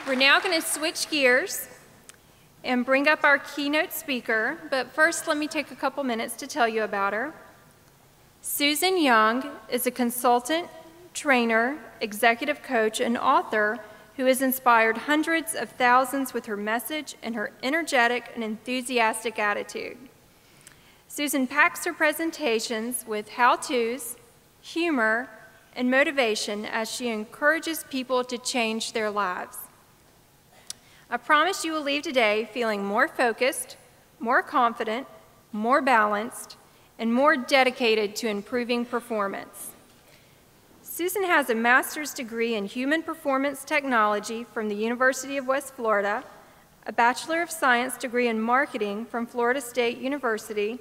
We're now going to switch gears and bring up our keynote speaker, but first let me take a couple minutes to tell you about her. Susan Young is a consultant, trainer, executive coach, and author who has inspired hundreds of thousands with her message and her energetic and enthusiastic attitude. Susan packs her presentations with how-tos, humor, and motivation as she encourages people to change their lives. I promise you will leave today feeling more focused, more confident, more balanced, and more dedicated to improving performance. Susan has a master's degree in human performance technology from the University of West Florida, a Bachelor of Science degree in marketing from Florida State University,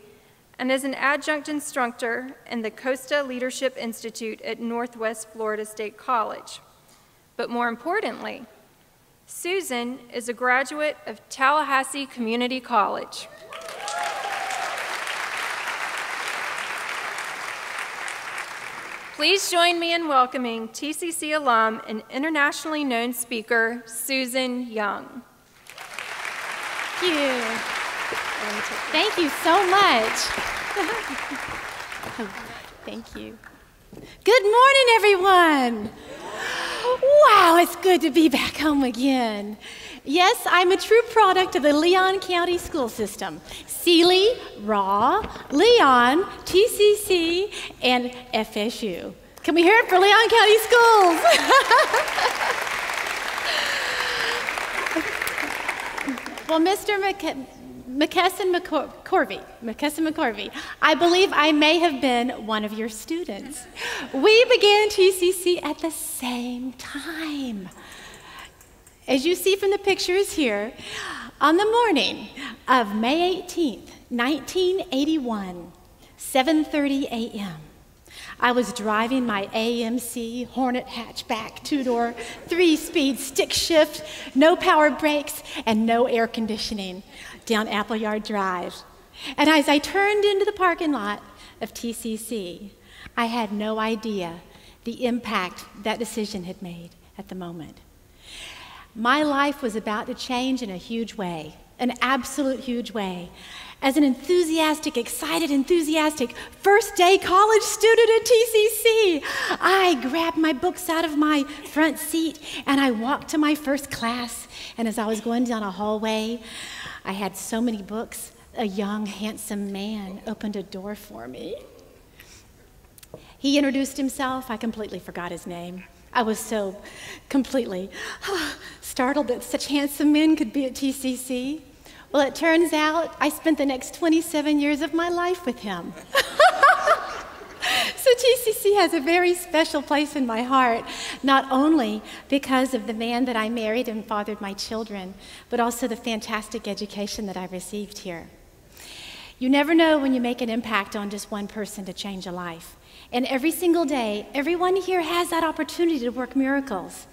and is an adjunct instructor in the Costa Leadership Institute at Northwest Florida State College. But more importantly, Susan is a graduate of Tallahassee Community College. Please join me in welcoming TCC alum and internationally known speaker, Susan Young. Thank you. Thank you so much. Thank you. Good morning, everyone. Wow, it's good to be back home again. Yes, I'm a true product of the Leon County school system. Sealy, Raw, Leon, TCC, and FSU. Can we hear it for Leon County Schools? Well, Mr. McKesson-McCorvey, I believe I may have been one of your students. We began TCC at the same time. As you see from the pictures here, on the morning of May 18th, 1981, 7:30 a.m., I was driving my AMC Hornet hatchback, two-door, three-speed stick shift, no power brakes, and no air conditioning down Appleyard Drive. And as I turned into the parking lot of TCC, I had no idea the impact that decision had made at the moment. My life was about to change in a huge way, an absolute huge way. As an enthusiastic, excited, first-day college student at TCC, I grabbed my books out of my front seat and I walked to my first class. And as I was going down a hallway, I had so many books, a young, handsome man opened a door for me. He introduced himself. I completely forgot his name. I was so completely startled that such handsome men could be at TCC. Well, it turns out I spent the next 27 years of my life with him. So TCC has a very special place in my heart, not only because of the man that I married and fathered my children, but also the fantastic education that I received here. You never know when you make an impact on just one person to change a life. And every single day, everyone here has that opportunity to work miracles.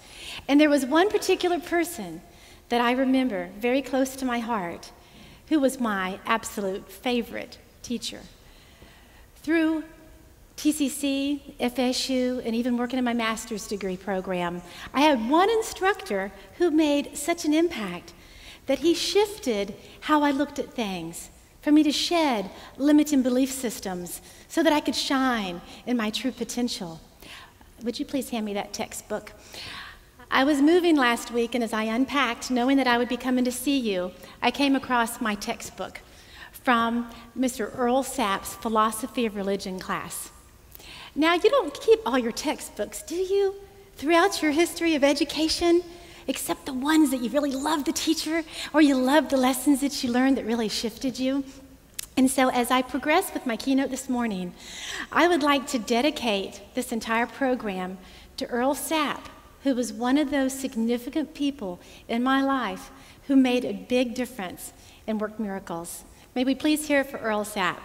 And there was one particular person that I remember very close to my heart, who was my absolute favorite teacher. Through TCC, FSU, and even working in my master's degree program, I had one instructor who made such an impact that he shifted how I looked at things, for me to shed limiting belief systems so that I could shine in my true potential. Would you please hand me that textbook? I was moving last week, and as I unpacked, knowing that I would be coming to see you, I came across my textbook from Mr. Earl Sapp's Philosophy of Religion class. Now, you don't keep all your textbooks, do you, throughout your history of education, except the ones that you really loved the teacher, or you loved the lessons that you learned that really shifted you? And so as I progress with my keynote this morning, I would like to dedicate this entire program to Earl Sapp, who was one of those significant people in my life who made a big difference and worked miracles. May we please hear it for Earl Sapp.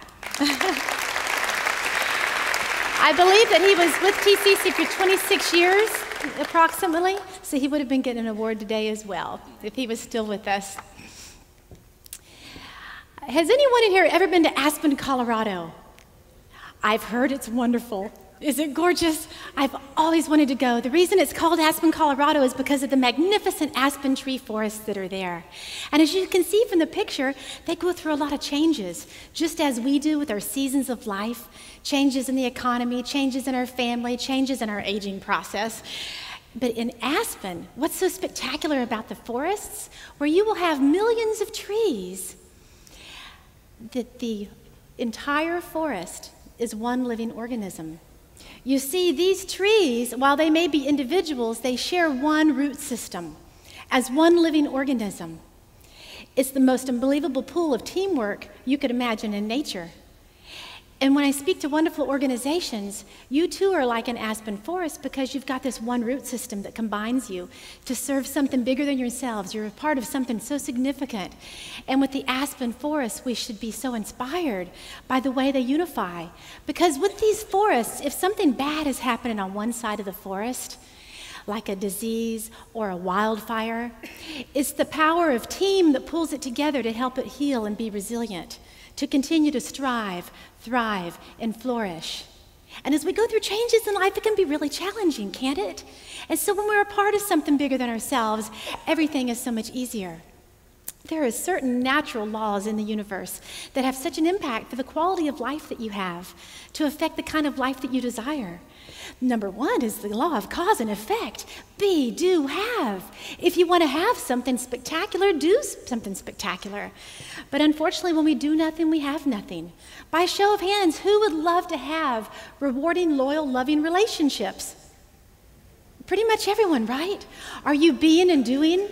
I believe that he was with TCC for 26 years, approximately, so he would have been getting an award today as well, if he was still with us. Has anyone in here ever been to Aspen, Colorado? I've heard it's wonderful. Is it gorgeous? I've always wanted to go. The reason it's called Aspen, Colorado is because of the magnificent aspen tree forests that are there. And as you can see from the picture, they go through a lot of changes, just as we do with our seasons of life, changes in the economy, changes in our family, changes in our aging process. But in Aspen, what's so spectacular about the forests, where you will have millions of trees, that the entire forest is one living organism. You see, these trees, while they may be individuals, they share one root system as one living organism. It's the most unbelievable pool of teamwork you could imagine in nature. And when I speak to wonderful organizations, you too are like an aspen forest because you've got this one root system that combines you to serve something bigger than yourselves. You're a part of something so significant. And with the aspen forest, we should be so inspired by the way they unify. Because with these forests, if something bad is happening on one side of the forest, like a disease or a wildfire, it's the power of team that pulls it together to help it heal and be resilient, to continue to strive, thrive, and flourish. And as we go through changes in life, it can be really challenging, can't it? And so when we're a part of something bigger than ourselves, everything is so much easier. There are certain natural laws in the universe that have such an impact for the quality of life that you have, to affect the kind of life that you desire. Number one is the law of cause and effect. Be, do, have. If you want to have something spectacular, do something spectacular. But unfortunately, when we do nothing, we have nothing. By show of hands, who would love to have rewarding, loyal, loving relationships? Pretty much everyone, right? Are you being and doing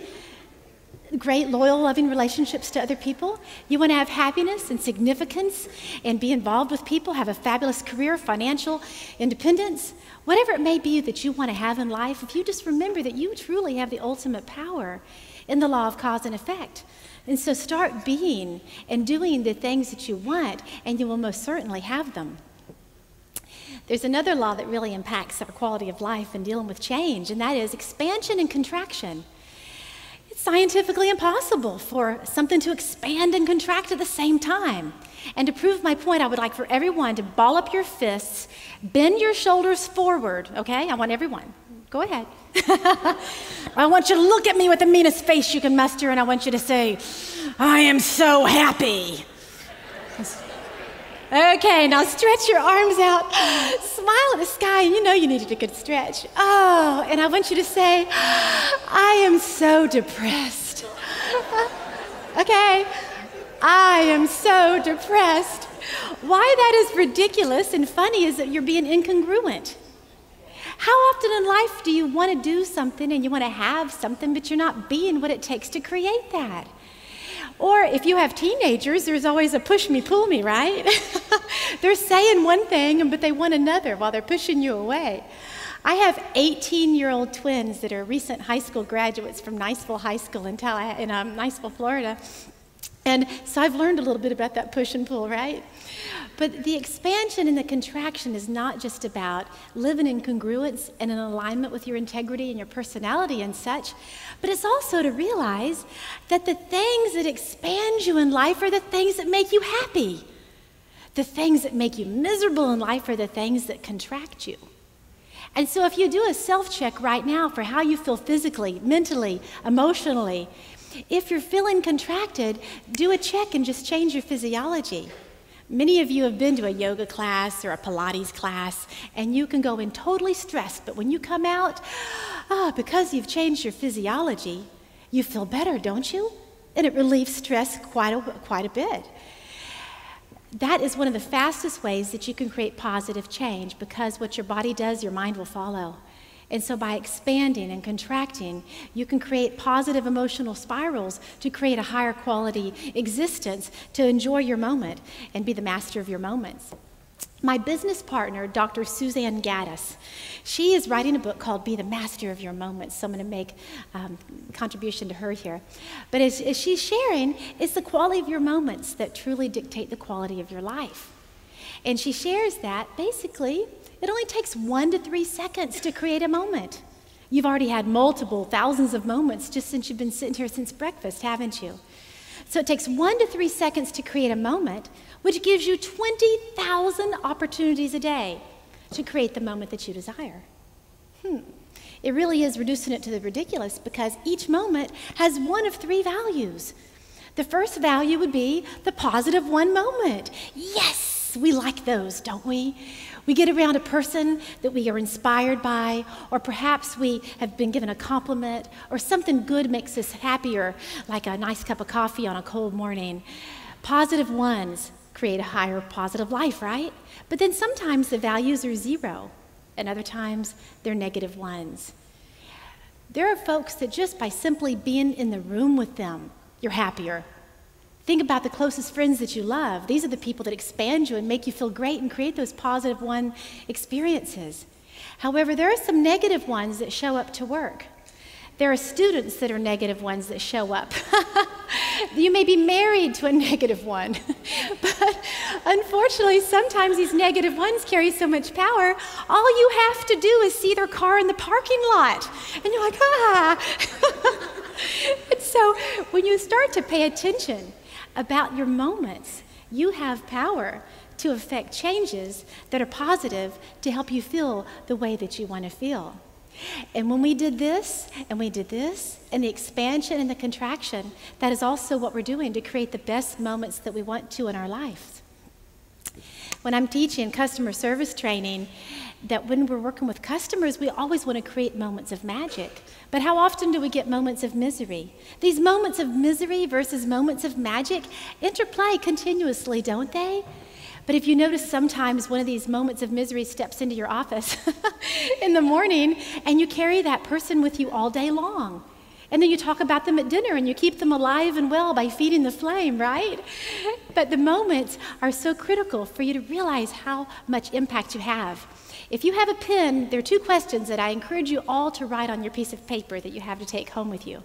great, loyal, loving relationships to other people? You want to have happiness and significance and be involved with people, have a fabulous career, financial independence, whatever it may be that you want to have in life, if you just remember that you truly have the ultimate power in the law of cause and effect. And so start being and doing the things that you want, and you will most certainly have them. There's another law that really impacts our quality of life in dealing with change, and that is expansion and contraction. It's scientifically impossible for something to expand and contract at the same time. And to prove my point, I would like for everyone to ball up your fists, bend your shoulders forward, okay? I want everyone. Go ahead. I want you to look at me with the meanest face you can muster, and I want you to say, I am so happy. Okay, now stretch your arms out, smile at the sky, and you know you needed a good stretch. Oh, and I want you to say, I am so depressed. Okay, I am so depressed. Why that is ridiculous and funny is that you're being incongruent. How often in life do you want to do something and you want to have something, but you're not being what it takes to create that? Or if you have teenagers, there's always a push me, pull me, right? They're saying one thing, but they want another while they're pushing you away. I have 18-year-old twins that are recent high school graduates from Niceville High School in Niceville, Florida. And so I've learned a little bit about that push and pull, right? But the expansion and the contraction is not just about living in congruence and in alignment with your integrity and your personality and such, but it's also to realize that the things that expand you in life are the things that make you happy. The things that make you miserable in life are the things that contract you. And so if you do a self-check right now for how you feel physically, mentally, emotionally, if you're feeling contracted, do a check and just change your physiology. Many of you have been to a yoga class or a Pilates class, and you can go in totally stressed, but when you come out, because you've changed your physiology, you feel better, don't you? And it relieves stress quite a bit. That is one of the fastest ways that you can create positive change, because what your body does, your mind will follow. And so by expanding and contracting, you can create positive emotional spirals to create a higher quality existence, to enjoy your moment and be the master of your moments. My business partner, Dr. Suzanne Gaddis, she is writing a book called Be the Master of Your Moments, so I'm going to make a contribution to her here. But as she's sharing, it's the quality of your moments that truly dictate the quality of your life. And she shares that basically it only takes 1 to 3 seconds to create a moment. You've already had multiple thousands of moments just since you've been sitting here since breakfast, haven't you? So it takes 1 to 3 seconds to create a moment, which gives you 20,000 opportunities a day to create the moment that you desire. It really is reducing it to the ridiculous because each moment has one of three values. The first value would be the positive one moment. Yes, we like those, don't we? We get around a person that we are inspired by, or perhaps we have been given a compliment, or something good makes us happier, like a nice cup of coffee on a cold morning. Positive ones create a higher positive life, right? But then sometimes the values are 0, and other times they're negative ones. There are folks that just by simply being in the room with them, you're happier. Think about the closest friends that you love. These are the people that expand you and make you feel great and create those positive one experiences. However, there are some negative ones that show up to work. There are students that are negative ones that show up. You may be married to a negative one, but unfortunately, sometimes these negative ones carry so much power, all you have to do is see their car in the parking lot, and you're like, ah. And so when you start to pay attention about your moments, you have power to affect changes that are positive to help you feel the way that you want to feel. And when we did this, and we did this, and the expansion and the contraction, that is also what we're doing to create the best moments that we want to in our lives. When I'm teaching customer service training, that when we're working with customers, we always want to create moments of magic. But how often do we get moments of misery? These moments of misery versus moments of magic interplay continuously, don't they? But if you notice, sometimes one of these moments of misery steps into your office in the morning, and you carry that person with you all day long. And then you talk about them at dinner, and you keep them alive and well by feeding the flame, right? But the moments are so critical for you to realize how much impact you have. If you have a pen, there are 2 questions that I encourage you all to write on your piece of paper that you have to take home with you.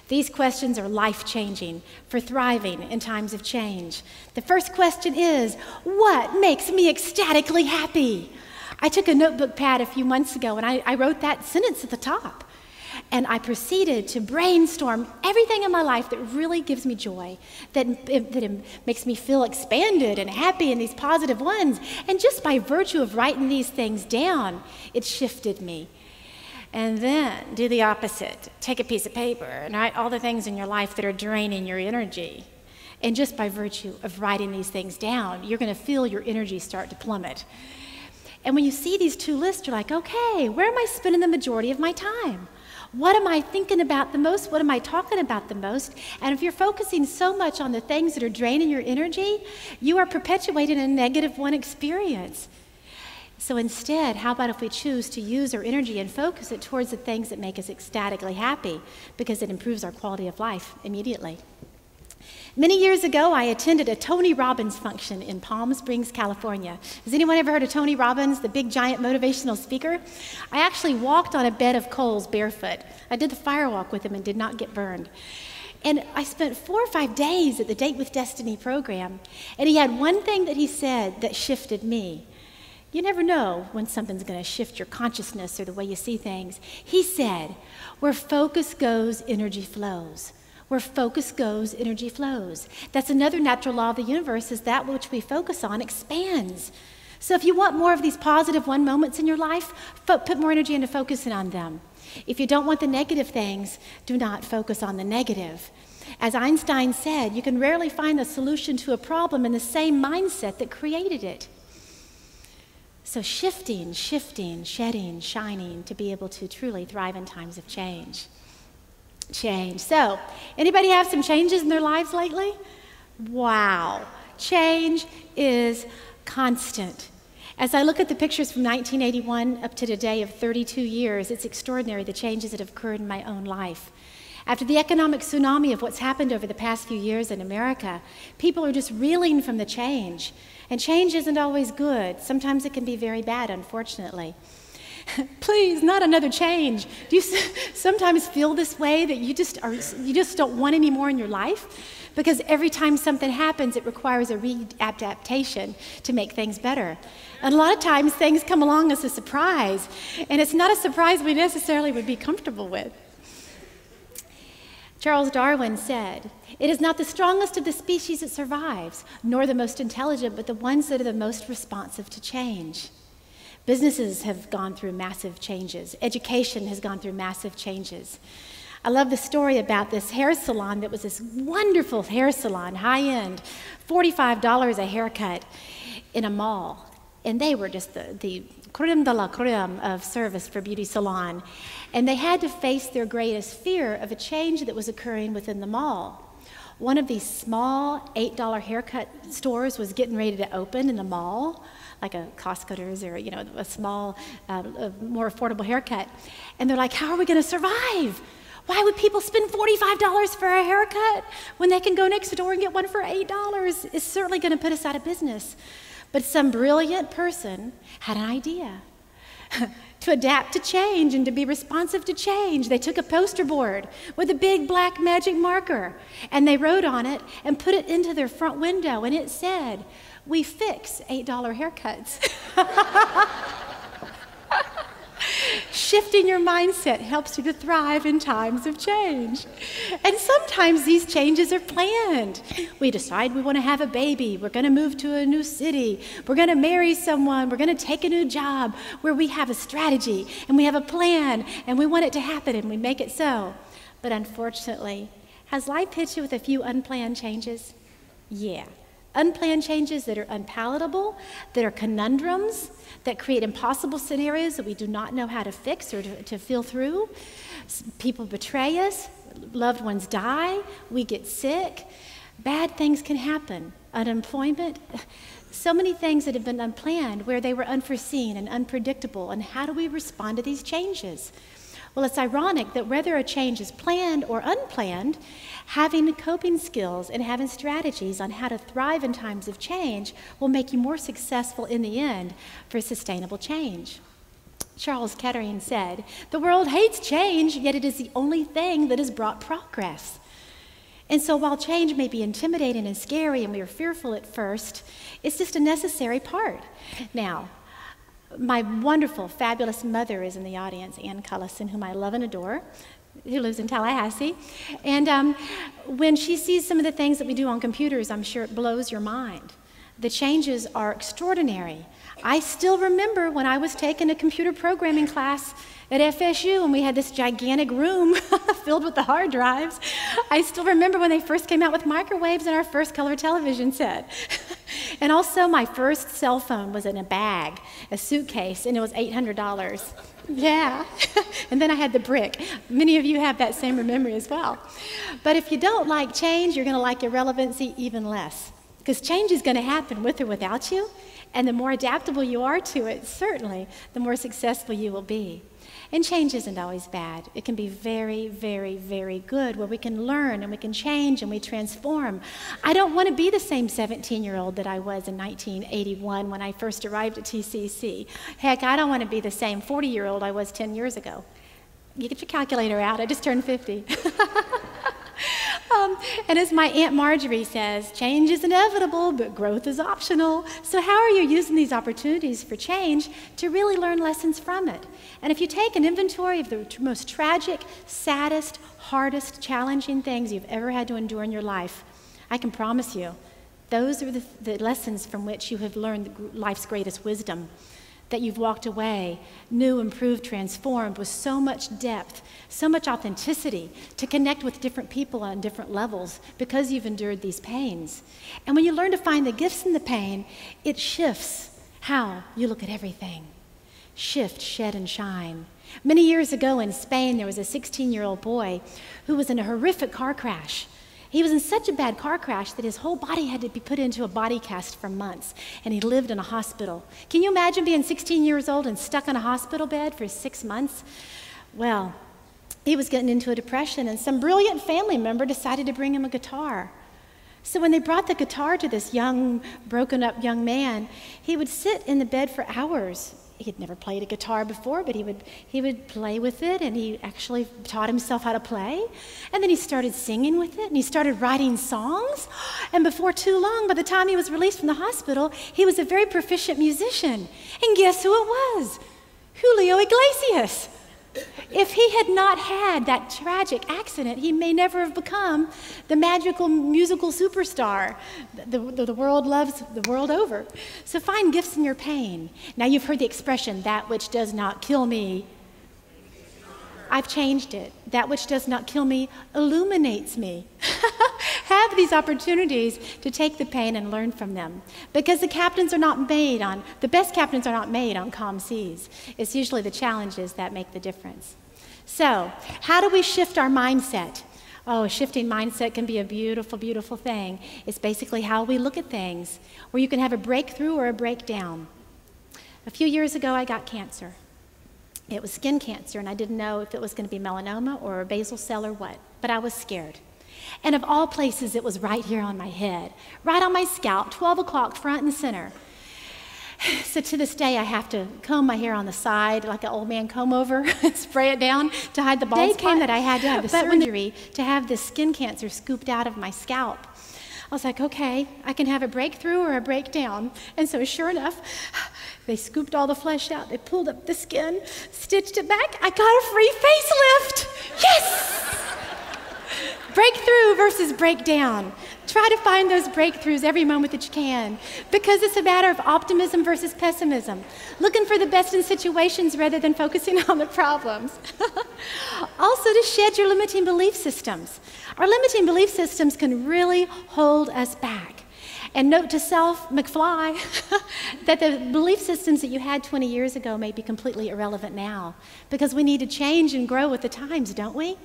These questions are life-changing for thriving in times of change. The first question is, what makes me ecstatically happy? I took a notebook pad a few months ago, and I wrote that sentence at the top. And I proceeded to brainstorm everything in my life that really gives me joy, that makes me feel expanded and happy, and these positive ones. And just by virtue of writing these things down, it shifted me. And then do the opposite. Take a piece of paper and write all the things in your life that are draining your energy. And just by virtue of writing these things down, you're going to feel your energy start to plummet. And when you see these 2 lists, you're like, okay, where am I spending the majority of my time? What am I thinking about the most? What am I talking about the most? And if you're focusing so much on the things that are draining your energy, you are perpetuating a negative one experience. So instead, how about if we choose to use our energy and focus it towards the things that make us ecstatically happy, because it improves our quality of life immediately. Many years ago, I attended a Tony Robbins function in Palm Springs, California. Has anyone ever heard of Tony Robbins, the big giant motivational speaker? I actually walked on a bed of coals barefoot. I did the firewalk with him and did not get burned. And I spent 4 or 5 days at the Date with Destiny program, and he had one thing that he said that shifted me. You never know when something's going to shift your consciousness or the way you see things. He said, where focus goes, energy flows. Where focus goes, energy flows. That's another natural law of the universe, is that which we focus on expands. So if you want more of these positive one moments in your life, put more energy into focusing on them. If you don't want the negative things, do not focus on the negative. As Einstein said, you can rarely find the solution to a problem in the same mindset that created it. So shifting, shedding, shining to be able to truly thrive in times of change. So, anybody have some changes in their lives lately? Wow, change is constant. As I look at the pictures from 1981 up to today of 32 years, it's extraordinary the changes that have occurred in my own life. After the economic tsunami of what's happened over the past few years in America, people are just reeling from the change. And change isn't always good. Sometimes it can be very bad, unfortunately. Please, not another change. Do you sometimes feel this way, that you just don't want any more in your life? Because every time something happens, it requires a readaptation to make things better. And a lot of times things come along as a surprise, and it's not a surprise we necessarily would be comfortable with. Charles Darwin said, "It is not the strongest of the species that survives, nor the most intelligent, but the ones that are the most responsive to change." Businesses have gone through massive changes. Education has gone through massive changes. I love the story about this hair salon that was this wonderful hair salon, high-end, $45 a haircut in a mall. And they were just the creme de la creme of service for beauty salon. And they had to face their greatest fear of a change that was occurring within the mall. One of these small $8 haircut stores was getting ready to open in the mall, like a Costco's or, a small, more affordable haircut. And they're like, how are we going to survive? Why would people spend $45 for a haircut when they can go next door and get one for $8? It's certainly going to put us out of business. But some brilliant person had an idea to adapt to change and to be responsive to change. They took a poster board with a big black magic marker, and they wrote on it and put it into their front window, and it said, "We fix $8 haircuts." Shifting your mindset helps you to thrive in times of change. And sometimes these changes are planned. We decide we want to have a baby. We're going to move to a new city. We're going to marry someone. We're going to take a new job where we have a strategy and we have a plan and we want it to happen and we make it so. But unfortunately, has life hit you with a few unplanned changes? Yeah. Unplanned changes that are unpalatable, that are conundrums, that create impossible scenarios that we do not know how to fix or to feel through. People betray us, loved ones die, we get sick. Bad things can happen. Unemployment, so many things that have been unplanned where they were unforeseen and unpredictable. And how do we respond to these changes? Well, it's ironic that whether a change is planned or unplanned, having coping skills and having strategies on how to thrive in times of change will make you more successful in the end for sustainable change. Charles Kettering said, "The world hates change, yet it is the only thing that has brought progress." And so while change may be intimidating and scary and we are fearful at first, it's just a necessary part. Now, my wonderful, fabulous mother is in the audience, Ann Cullison, whom I love and adore, who lives in Tallahassee. And when she sees some of the things that we do on computers, I'm sure it blows your mind. The changes are extraordinary. I still remember when I was taking a computer programming class at FSU and we had this gigantic room filled with the hard drives. I still remember when they first came out with microwaves and our first color television set. And also my first cell phone was in a bag, a suitcase, and it was $800. Yeah. And then I had the brick. Many of you have that same memory as well. But if you don't like change, you're going to like irrelevancy even less. Because change is going to happen with or without you. And the more adaptable you are to it, certainly, the more successful you will be. And change isn't always bad. It can be very, very, very good, where we can learn and we can change and we transform. I don't want to be the same 17-year-old that I was in 1981 when I first arrived at TCC. Heck, I don't want to be the same 40-year-old I was 10 years ago. You get your calculator out. I just turned 50. And as my Aunt Marjorie says, change is inevitable, but growth is optional. So how are you using these opportunities for change to really learn lessons from it? And if you take an inventory of the most tragic, saddest, hardest, challenging things you've ever had to endure in your life, I can promise you, those are the lessons from which you have learned life's greatest wisdom. That you've walked away, new, improved, transformed, with so much depth, so much authenticity to connect with different people on different levels because you've endured these pains. And when you learn to find the gifts in the pain, it shifts how you look at everything. Shift, shed, and shine. Many years ago in Spain, there was a 16-year-old boy who was in a horrific car crash. He was in such a bad car crash that his whole body had to be put into a body cast for months, and he lived in a hospital. Can you imagine being 16 years old and stuck in a hospital bed for 6 months? Well, he was getting into a depression, and some brilliant family member decided to bring him a guitar. So when they brought the guitar to this young, broken-up young man, he would sit in the bed for hours. He had never played a guitar before, but he would play with it, and he actually taught himself how to play. And then he started singing with it, and he started writing songs. And before too long, by the time he was released from the hospital, he was a very proficient musician. And guess who it was? Julio Iglesias. If he had not had that tragic accident, he may never have become the magical musical superstar the world loves the world over. So find gifts in your pain. Now you've heard the expression, that which does not kill me. I've changed it. That which does not kill me illuminates me. Have these opportunities to take the pain and learn from them. Because the best captains are not made on calm seas. It's usually the challenges that make the difference. So, how do we shift our mindset? Oh, shifting mindset can be a beautiful, beautiful thing. It's basically how we look at things, where you can have a breakthrough or a breakdown. A few years ago, I got cancer. It was skin cancer, and I didn't know if it was going to be melanoma or a basal cell or what, but I was scared. And of all places, it was right here on my head, right on my scalp, 12 o'clock, front and center. So to this day, I have to comb my hair on the side like an old man comb over and spray it down to hide the bald spot. The day came that I had to have the surgery to have this skin cancer scooped out of my scalp. I was like, okay, I can have a breakthrough or a breakdown. And so sure enough, they scooped all the flesh out. They pulled up the skin, stitched it back. I got a free facelift. Yes! Breakthrough versus breakdown. Try to find those breakthroughs every moment that you can, because it's a matter of optimism versus pessimism. Looking for the best in situations rather than focusing on the problems. Also, to shed your limiting belief systems. Our limiting belief systems can really hold us back. And note to self, McFly, that the belief systems that you had 20 years ago may be completely irrelevant now, because we need to change and grow with the times, don't we?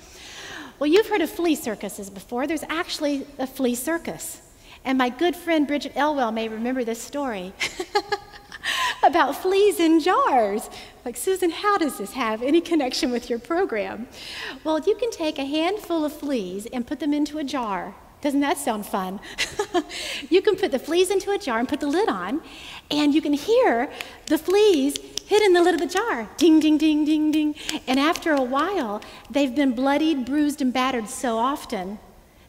Well, you've heard of flea circuses before. There's actually a flea circus. And my good friend Bridget Elwell may remember this story about fleas in jars. Like, Susan, how does this have any connection with your program? Well, you can take a handful of fleas and put them into a jar. Doesn't that sound fun? You can put the fleas into a jar and put the lid on, and you can hear the fleas hit in the lid of the jar. Ding, ding, ding, ding, ding. And after a while, they've been bloodied, bruised, and battered so often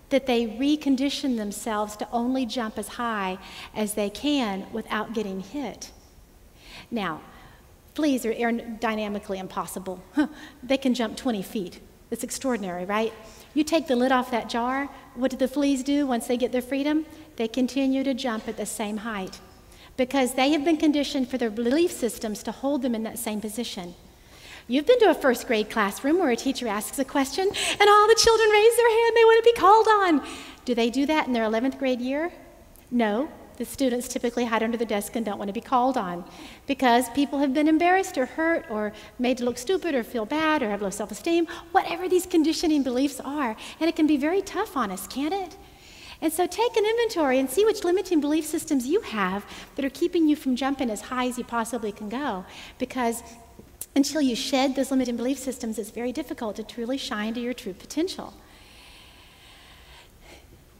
that they recondition themselves to only jump as high as they can without getting hit. Now, fleas are aerodynamically impossible. They can jump 20 feet. It's extraordinary, right? You take the lid off that jar, what do the fleas do once they get their freedom? They continue to jump at the same height, because they have been conditioned for their belief systems to hold them in that same position. You've been to a first grade classroom where a teacher asks a question and all the children raise their hand, they want to be called on. Do they do that in their 11th grade year? No. The students typically hide under the desk and don't want to be called on, because people have been embarrassed or hurt or made to look stupid or feel bad or have low self-esteem, whatever these conditioning beliefs are. And it can be very tough on us, can't it? And so take an inventory and see which limiting belief systems you have that are keeping you from jumping as high as you possibly can go, because until you shed those limiting belief systems, it's very difficult to truly shine to your true potential.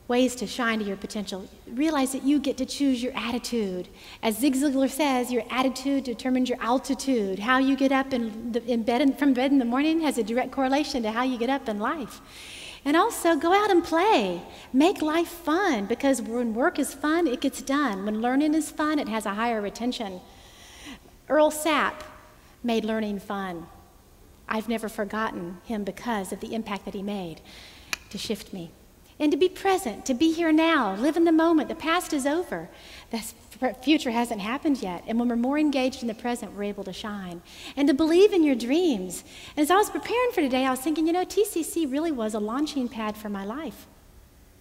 Ways to shine to your potential. Realize that you get to choose your attitude. As Zig Ziglar says, your attitude determines your altitude. How you get up from bed in the morning has a direct correlation to how you get up in life. And also, go out and play. Make life fun, because when work is fun, it gets done. When learning is fun, it has a higher retention. Earl Sapp made learning fun. I've never forgotten him because of the impact that he made to shift me. And to be present, to be here now, live in the moment. The past is over. The future hasn't happened yet. And when we're more engaged in the present, we're able to shine. And to believe in your dreams. And as I was preparing for today, I was thinking, you know, TCC really was a launching pad for my life.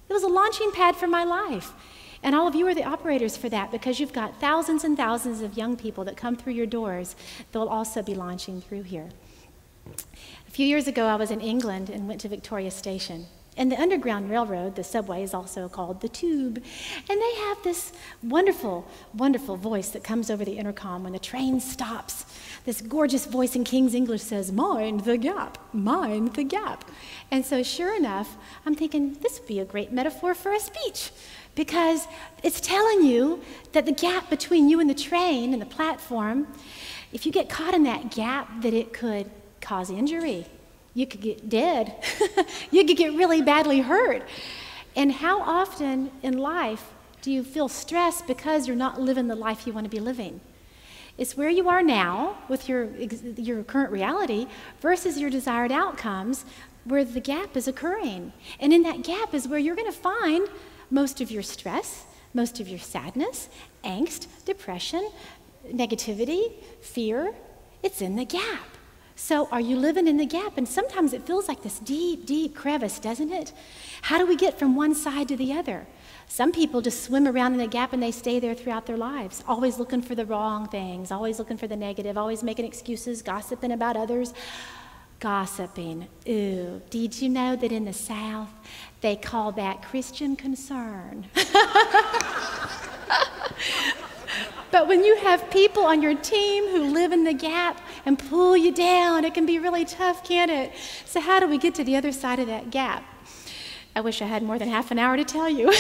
It was a launching pad for my life. And all of you are the operators for that, because you've got thousands and thousands of young people that come through your doors that will also be launching through here. A few years ago, I was in England and went to Victoria Station. And the Underground Railroad, the subway, is also called the Tube. And they have this wonderful, wonderful voice that comes over the intercom when the train stops. This gorgeous voice in King's English says, "Mind the gap, mind the gap." And so sure enough, I'm thinking, this would be a great metaphor for a speech, because it's telling you that the gap between you and the train and the platform, if you get caught in that gap, that it could cause injury. You could get dead. You could get really badly hurt. And how often in life do you feel stressed because you're not living the life you want to be living? It's where you are now with your current reality versus your desired outcomes where the gap is occurring. And in that gap is where you're going to find most of your stress, most of your sadness, angst, depression, negativity, fear. It's in the gap. So are you living in the gap? And sometimes it feels like this deep, deep crevice, doesn't it? How do we get from one side to the other? Some people just swim around in the gap and they stay there throughout their lives, always looking for the wrong things, always looking for the negative, always making excuses, gossiping about others. Gossiping. Ooh, did you know that in the South, they call that Christian concern? But when you have people on your team who live in the gap and pull you down, it can be really tough, can't it? So how do we get to the other side of that gap? I wish I had more than half an hour to tell you.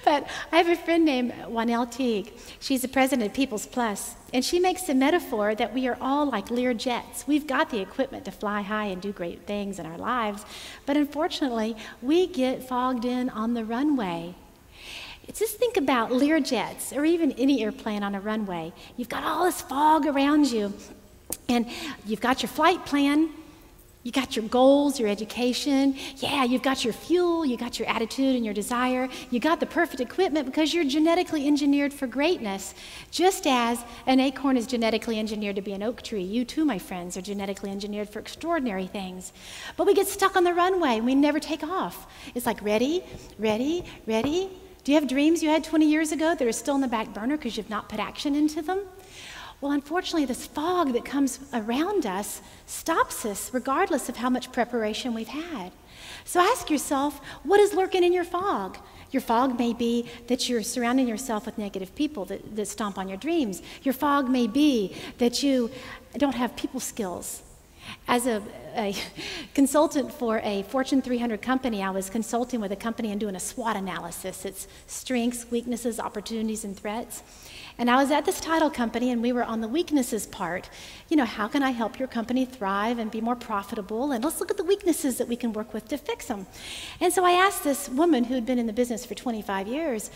But I have a friend named Wanel Teague. She's the president of People's Plus, and she makes the metaphor that we are all like Lear jets. We've got the equipment to fly high and do great things in our lives, but unfortunately, we get fogged in on the runway. Just think about Lear jets, or even any airplane on a runway. You've got all this fog around you, and you've got your flight plan, you got your goals, your education, yeah, you've got your fuel, you got your attitude and your desire, you got the perfect equipment because you're genetically engineered for greatness. Just as an acorn is genetically engineered to be an oak tree, you too, my friends, are genetically engineered for extraordinary things. But we get stuck on the runway and we never take off. It's like, ready, ready, ready. Do you have dreams you had 20 years ago that are still in the back burner because you've not put action into them? Well, unfortunately, this fog that comes around us stops us regardless of how much preparation we've had. So ask yourself, what is lurking in your fog? Your fog may be that you're surrounding yourself with negative people that stomp on your dreams. Your fog may be that you don't have people skills. As a consultant for a Fortune 300 company, I was consulting with a company and doing a SWOT analysis. It's strengths, weaknesses, opportunities, and threats. And I was at this title company, and we were on the weaknesses part. You know, how can I help your company thrive and be more profitable? And let's look at the weaknesses that we can work with to fix them. And so I asked this woman who had been in the business for 25 years,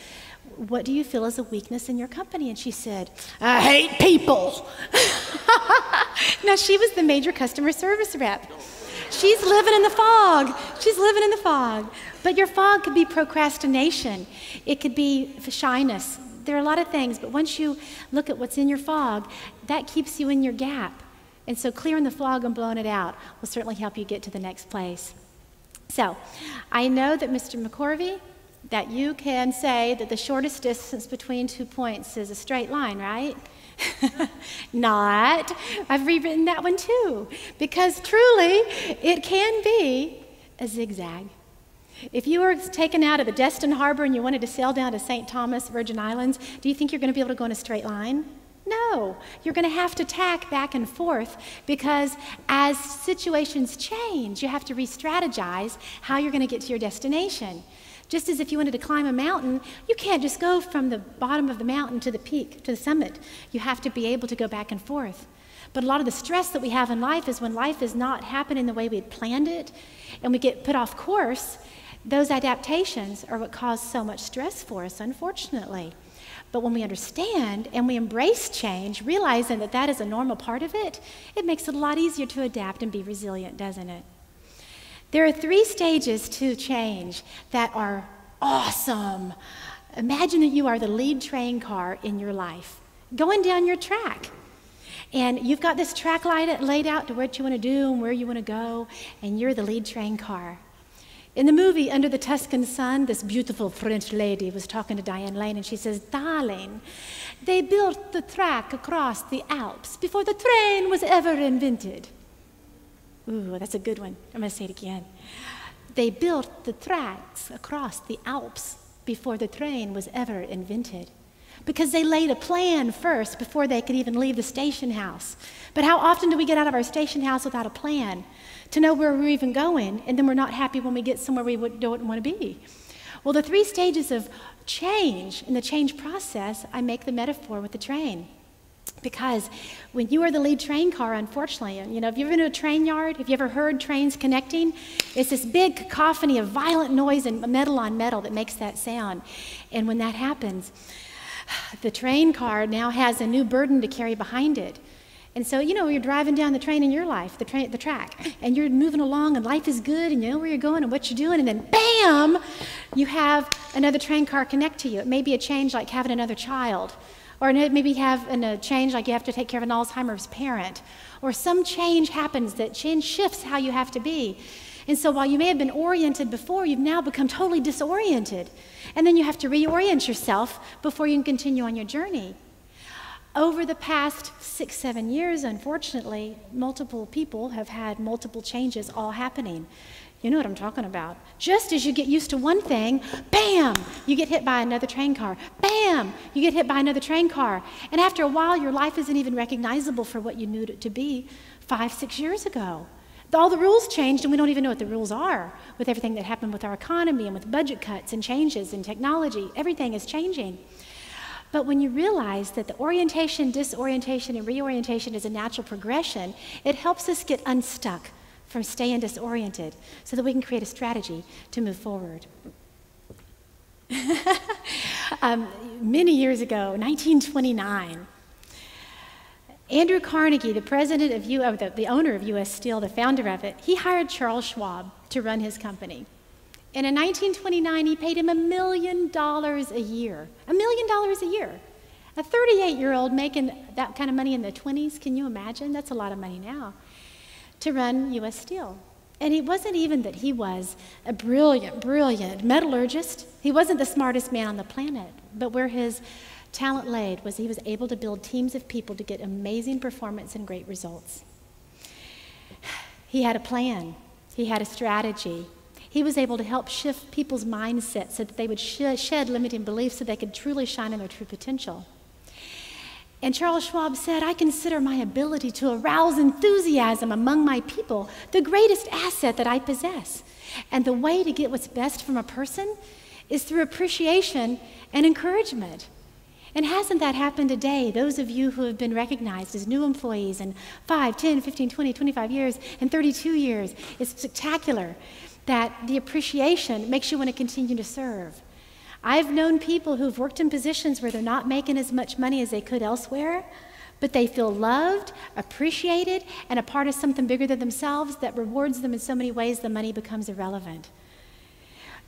what do you feel is a weakness in your company? And she said, I hate people. Now, she was the major customer service rep. She's living in the fog. She's living in the fog. But your fog could be procrastination. It could be shyness. There are a lot of things, but once you look at what's in your fog, that keeps you in your gap. And so clearing the fog and blowing it out will certainly help you get to the next place. So I know that Mr. McCorvey, that you can say that the shortest distance between 2 points is a straight line, right? Not. I've rewritten that one too, because truly it can be a zigzag. If you were taken out of the Destin Harbor and you wanted to sail down to St. Thomas, Virgin Islands, do you think you're going to be able to go in a straight line? No. You're going to have to tack back and forth because as situations change, you have to re-strategize how you're going to get to your destination. Just as if you wanted to climb a mountain, you can't just go from the bottom of the mountain to the peak, to the summit. You have to be able to go back and forth. But a lot of the stress that we have in life is when life is not happening the way we had planned it and we get put off course. Those adaptations are what cause so much stress for us, unfortunately. But when we understand and we embrace change, realizing that that is a normal part of it, it makes it a lot easier to adapt and be resilient, doesn't it? There are 3 stages to change that are awesome. Imagine that you are the lead train car in your life, going down your track. And you've got this track laid out to what you want to do and where you want to go, and you're the lead train car. In the movie Under the Tuscan Sun, this beautiful French lady was talking to Diane Lane, and she says, darling, they built the track across the Alps before the train was ever invented. Ooh, that's a good one. I'm going to say it again. They built the tracks across the Alps before the train was ever invented, because they laid a plan first before they could even leave the station house. But how often do we get out of our station house without a plan to know where we're even going, and then we're not happy when we get somewhere we don't want to be? Well, the 3 stages of change in the change process, I make the metaphor with the train. Because when you are the lead train car, unfortunately, you know, have you ever been to a train yard? Have you ever heard trains connecting? It's this big cacophony of violent noise and metal on metal that makes that sound. And when that happens, The train car now has a new burden to carry behind it. And so, you know, you're driving down the train in your life, the track, and you're moving along and life is good and you know where you're going and what you're doing, and then bam, you have another train car connect to you. It may be a change like having another child, or maybe have a change like you have to take care of an Alzheimer's parent, or some change happens that shifts how you have to be. And so while you may have been oriented before, you've now become totally disoriented. And then you have to reorient yourself before you can continue on your journey. Over the past 6-7 years, unfortunately, multiple people have had multiple changes all happening. You know what I'm talking about. Just as you get used to one thing, bam, you get hit by another train car. Bam, you get hit by another train car. And after a while, your life isn't even recognizable for what you knew it to be 5-6 years ago. All the rules changed, and we don't even know what the rules are with everything that happened with our economy and with budget cuts and changes in technology. Everything is changing. But when you realize that the orientation, disorientation, and reorientation is a natural progression, it helps us get unstuck from staying disoriented so that we can create a strategy to move forward. Many years ago, 1929, Andrew Carnegie, the president of the owner of U.S. Steel, the founder of it, he hired Charles Schwab to run his company. And in 1929, he paid him $1 million a year. $1 million a year. A 38-year-old making that kind of money in the 20s, can you imagine? That's a lot of money now, to run U.S. Steel. And it wasn't even that he was a brilliant metallurgist. He wasn't the smartest man on the planet, but where his talent laid was he was able to build teams of people to get amazing performance and great results. He had a plan. He had a strategy. He was able to help shift people's mindsets so that they would shed limiting beliefs so they could truly shine in their true potential. And Charles Schwab said, I consider my ability to arouse enthusiasm among my people the greatest asset that I possess. And the way to get what's best from a person is through appreciation and encouragement. And hasn't that happened today? Those of you who have been recognized as new employees in 5, 10, 15, 20, 25 years, and 32 years, it's spectacular that the appreciation makes you want to continue to serve. I've known people who've worked in positions where they're not making as much money as they could elsewhere, but they feel loved, appreciated, and a part of something bigger than themselves that rewards them in so many ways the money becomes irrelevant.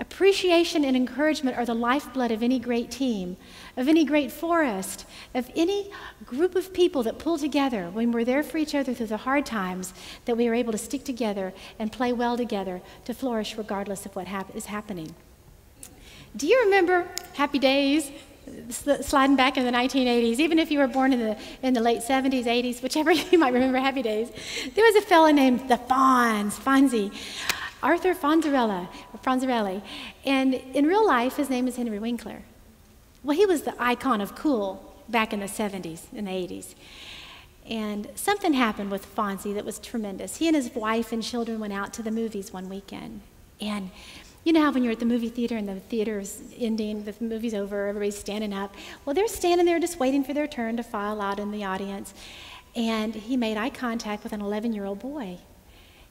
Appreciation and encouragement are the lifeblood of any great team, of any great forest, of any group of people that pull together when we're there for each other through the hard times, that we are able to stick together and play well together to flourish regardless of what is happening. Do you remember Happy Days? Sliding back in the 1980s, even if you were born in the late 70s, 80s, whichever, you might remember Happy Days. There was a fellow named the Fonzie. Arthur Fonzarelli, and in real life, his name is Henry Winkler. Well, he was the icon of cool back in the 70s and the 80s. And something happened with Fonzie that was tremendous. He and his wife and children went out to the movies one weekend. And you know how when you're at the movie theater and the theater's ending, the movie's over, everybody's standing up. Well, they're standing there just waiting for their turn to file out in the audience. And he made eye contact with an 11-year-old boy.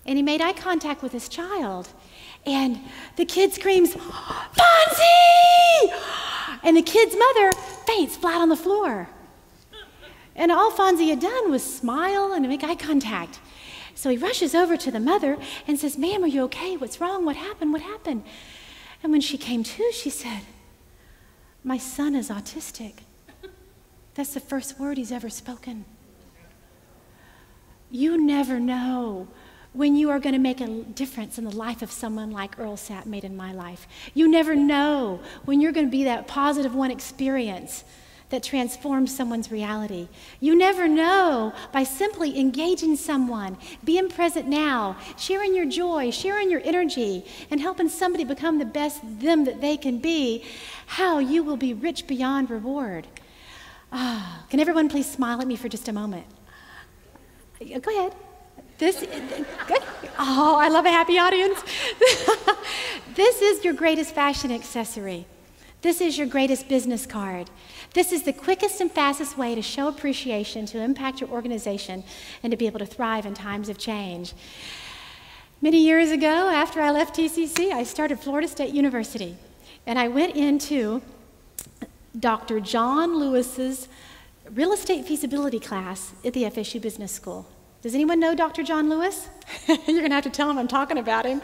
And he made eye contact with his child. And the kid screams, Fonzie! And the kid's mother faints flat on the floor. And all Fonzie had done was smile and make eye contact. So he rushes over to the mother and says, Ma'am, are you okay? What's wrong? What happened? What happened? And when she came to, she said, my son is autistic. That's the first word he's ever spoken. You never know when you are going to make a difference in the life of someone like Earl Sapp made in my life. You never know when you're going to be that positive one experience that transforms someone's reality. You never know by simply engaging someone, being present now, sharing your joy, sharing your energy, and helping somebody become the best them that they can be, how you will be rich beyond reward. Can everyone please smile at me for just a moment? Go ahead. Oh, I love a happy audience. This is your greatest fashion accessory. This is your greatest business card. This is the quickest and fastest way to show appreciation, to impact your organization, and to be able to thrive in times of change. Many years ago, after I left TCC, I started Florida State University. And I went into Dr. John Lewis's real estate feasibility class at the FSU Business School. Does anyone know Dr. John Lewis? You're going to have to tell him I'm talking about him,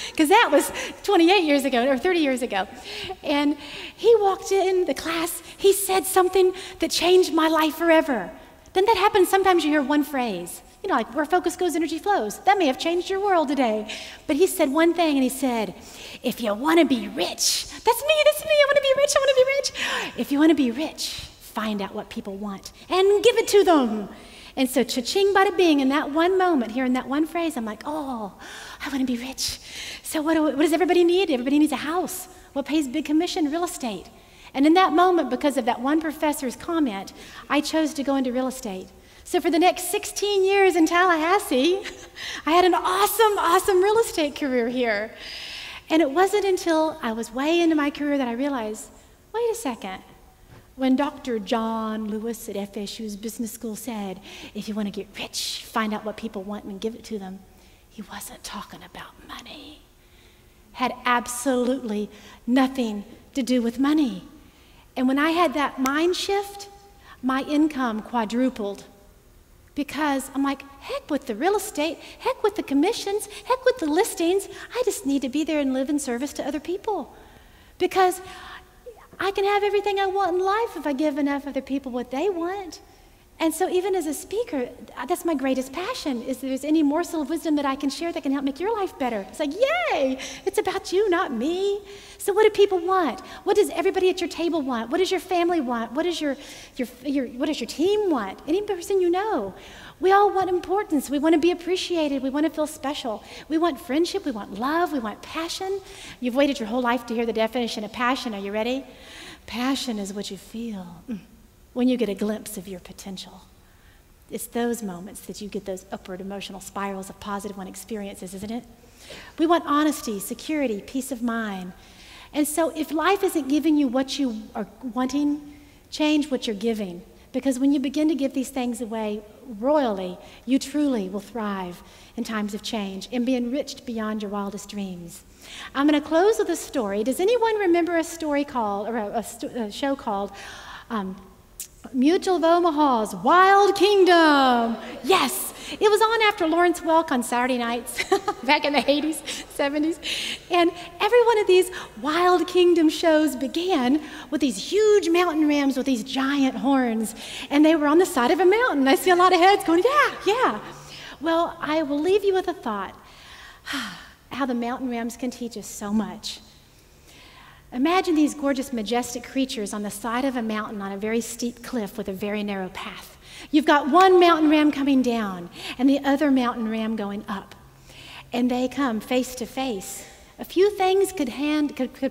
because that was 28 years ago, or 30 years ago. And he walked in the class, he said something that changed my life forever. Doesn't that happen? Sometimes you hear one phrase, you know, like where focus goes, energy flows. That may have changed your world today. But he said one thing, and he said, if you want to be rich, that's me, I want to be rich, I want to be rich. If you want to be rich, find out what people want and give it to them. And so cha-ching, bada bing, in that one moment, hearing that one phrase, I'm like, oh, I want to be rich. So what does everybody need? Everybody needs a house. What pays big commission? Real estate. And in that moment, because of that one professor's comment, I chose to go into real estate. So for the next 16 years in Tallahassee, I had an awesome, awesome real estate career here. And it wasn't until I was way into my career that I realized, wait a second. When Dr. John Lewis at FSU's business school said, if you want to get rich, find out what people want and give it to them, he wasn't talking about money. Had absolutely nothing to do with money. And when I had that mind shift, my income quadrupled. Because I'm like, heck with the real estate, heck with the commissions, heck with the listings. I just need to be there and live in service to other people. Because I can have everything I want in life if I give enough other people what they want. And so even as a speaker, that's my greatest passion, is there's any morsel of wisdom that I can share that can help make your life better. It's like, yay, it's about you, not me. So what do people want? What does everybody at your table want? What does your family want? What does your team want? Any person you know. We all want importance. We want to be appreciated. We want to feel special. We want friendship. We want love. We want passion. You've waited your whole life to hear the definition of passion. Are you ready? Passion is what you feel when you get a glimpse of your potential. It's those moments that you get those upward emotional spirals of positive one experiences, isn't it? We want honesty, security, peace of mind. And so if life isn't giving you what you are wanting, change what you're giving. Because when you begin to give these things away royally, you truly will thrive in times of change and be enriched beyond your wildest dreams. I'm going to close with a story. Does anyone remember a story called, or a show called Mutual of Omaha's Wild Kingdom? Yes, it was on after Lawrence Welk on Saturday nights back in the 80s, 70s. And every one of these Wild Kingdom shows began with these huge mountain rams with these giant horns. And they were on the side of a mountain. I see a lot of heads going, yeah, yeah. Well, I will leave you with a thought. How the mountain rams can teach us so much. Imagine these gorgeous, majestic creatures on the side of a mountain on a very steep cliff with a very narrow path. You've got one mountain ram coming down and the other mountain ram going up. And they come face to face. A few things could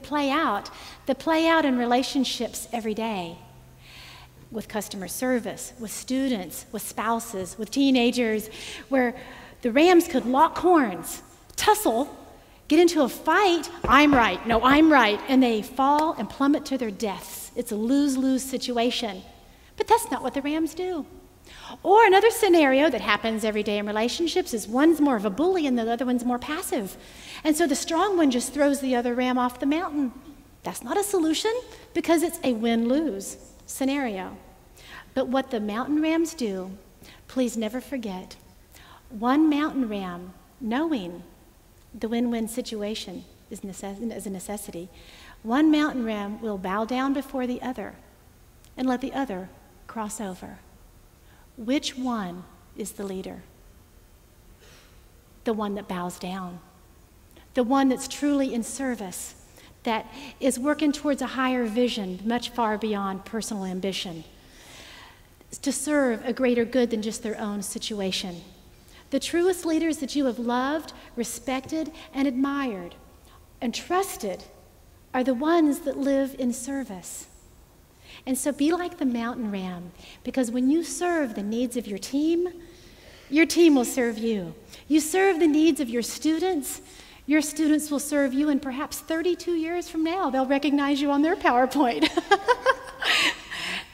play out that play out in relationships every day. With customer service, with students, with spouses, with teenagers, where the rams could lock horns, tussle, get into a fight, I'm right, no, I'm right, and they fall and plummet to their deaths. It's a lose-lose situation. But that's not what the rams do. Or another scenario that happens every day in relationships is one's more of a bully and the other one's more passive. And so the strong one just throws the other ram off the mountain. That's not a solution because it's a win-lose scenario. But what the mountain rams do, please never forget, one mountain ram, knowing the win-win situation is a necessity, one mountain ram will bow down before the other and let the other cross over. Which one is the leader? The one that bows down. The one that's truly in service, that is working towards a higher vision, much far beyond personal ambition, to serve a greater good than just their own situation. The truest leaders that you have loved, respected, and admired, and trusted are the ones that live in service. And so be like the mountain ram, because when you serve the needs of your team will serve you. You serve the needs of your students will serve you, and perhaps 32 years from now, they'll recognize you on their PowerPoint.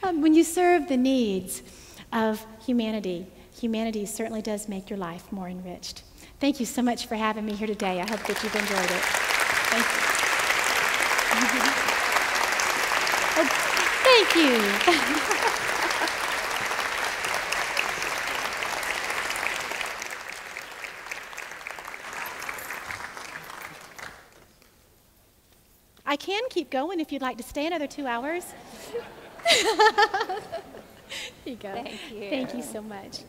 When you serve the needs of humanity, humanity certainly does make your life more enriched. Thank you so much for having me here today. I hope that you've enjoyed it. Thank you. Thank you. I can keep going if you'd like to stay another 2 hours. Here you go. Thank you. Thank you so much.